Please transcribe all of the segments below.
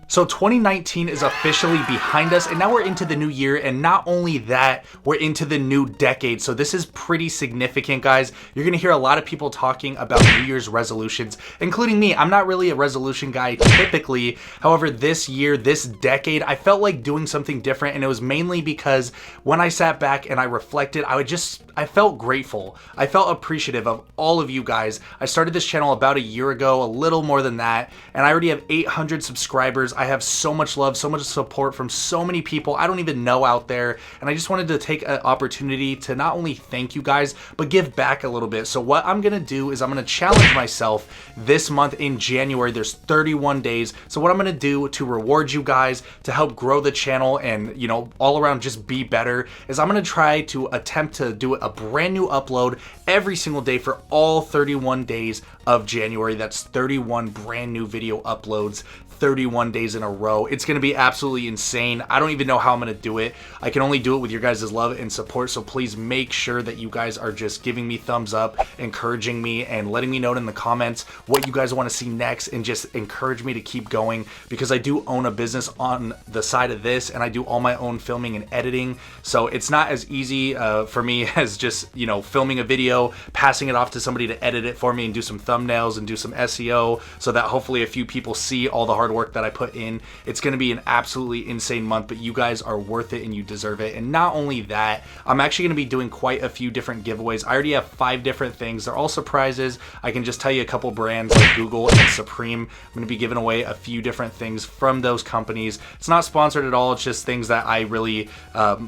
So 2019 is officially behind us, and now we're into the new year, and not only that, we're into the new decade. So this is pretty significant, guys. You're gonna hear a lot of people talking about New Year's resolutions, including me. I'm not really a resolution guy typically. However, this year, this decade, I felt like doing something different, and it was mainly because when I sat back and I reflected, I felt grateful. I felt appreciative of all of you guys. I started this channel about a year ago, a little more than that, and I already have 800 subscribers. I have so much love, so much support from so many people I don't even know out there, and I just wanted to take an opportunity to not only thank you guys, but give back a little bit. So what I'm gonna do is I'm gonna challenge myself this month in January. There's 31 days. So what I'm gonna do to reward you guys, to help grow the channel and, you know, all around just be better, is I'm gonna try to attempt to do a brand new upload every single day for all 31 days of January. That's 31 brand new video uploads, 31 days in a row. It's gonna be absolutely insane. I don't even know how I'm gonna do it. I can only do it with your guys' love and support, so please make sure that you guys are just giving me thumbs up, encouraging me, and letting me know in the comments what you guys wanna see next, and just encourage me to keep going, because I do own a business on the side of this, and I do all my own filming and editing, so it's not as easy for me as just, you know, filming a video, passing it off to somebody to edit it for me and do some thumbnails and do some SEO, so that hopefully a few people see all the hard work that I put in. It's going to be an absolutely insane month, but you guys are worth it and you deserve it. And not only that, I'm actually going to be doing quite a few different giveaways. I already have 5 different things. They're all surprises. I can just tell you a couple brands like Google and Supreme. I'm going to be giving away a few different things from those companies. It's not sponsored at all. It's just things that I really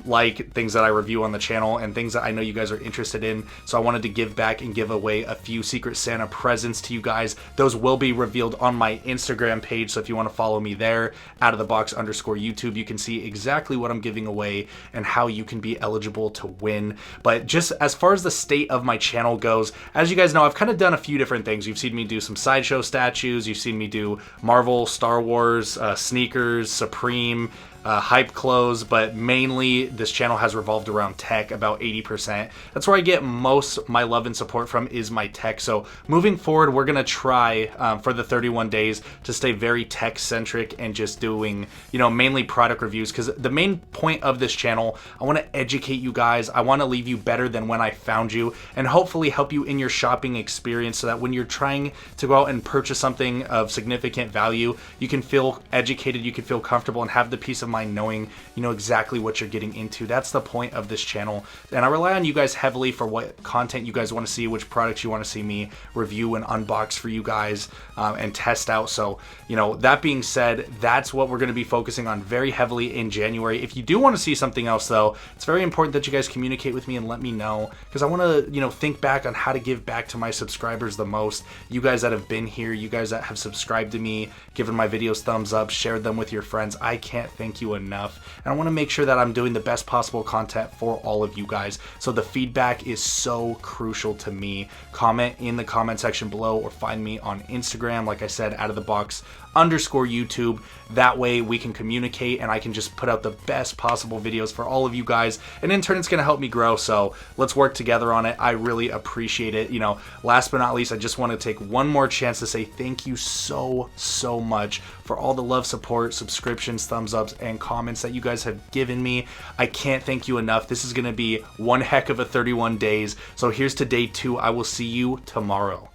like, things that I review on the channel, and things that I know you guys are interested in. So I wanted to give back and give away a few Secret Santa presents to you guys. Those will be revealed on my Instagram page, so if you want to follow me there, outofthebox_YouTube, you can see exactly what I'm giving away and how you can be eligible to win. But just as far as the state of my channel goes, as you guys know, I've kind of done a few different things. You've seen me do some sideshow statues, you've seen me do Marvel, Star Wars, sneakers, Supreme, hype clothes, but mainly this channel has revolved around tech, about 80%. That's where I get most of my love and support from, is my tech. So moving forward, we're gonna try for the 31 days to stay very tech centric and just doing, you know, mainly product reviews, because the main point of this channel, I want to educate you guys. I want to leave you better than when I found you, and hopefully help you in your shopping experience, so that when you're trying to go out and purchase something of significant value, you can feel educated, you can feel comfortable, and have the peace of mind knowing you know exactly what you're getting into. That's the point of this channel, and I rely on you guys heavily for what content you guys want to see, which products you want to see me review and unbox for you guys and test out. So, you know, that being said, that's what we're going to be focusing on very heavily in January. If you do want to see something else, though, it's very important that you guys communicate with me and let me know, because I want to, you know, think back on how to give back to my subscribers the most. You guys that have been here, you guys that have subscribed to me, given my videos thumbs up, shared them with your friends, I can't thank you enough, and I want to make sure that I'm doing the best possible content for all of you guys. So the feedback is so crucial to me. Comment in the comment section below, or find me on Instagram, like I said, outofthebox_YouTube. That way we can communicate, and I can just put out the best possible videos for all of you guys, and in turn it's going to help me grow. So let's work together on it. I really appreciate it. You know, last but not least, I just want to take one more chance to say thank you so much for all the love, support, subscriptions, thumbs ups, and comments that you guys have given me. I can't thank you enough. This is going to be one heck of a 31 days. So here's to day 2. I will see you tomorrow.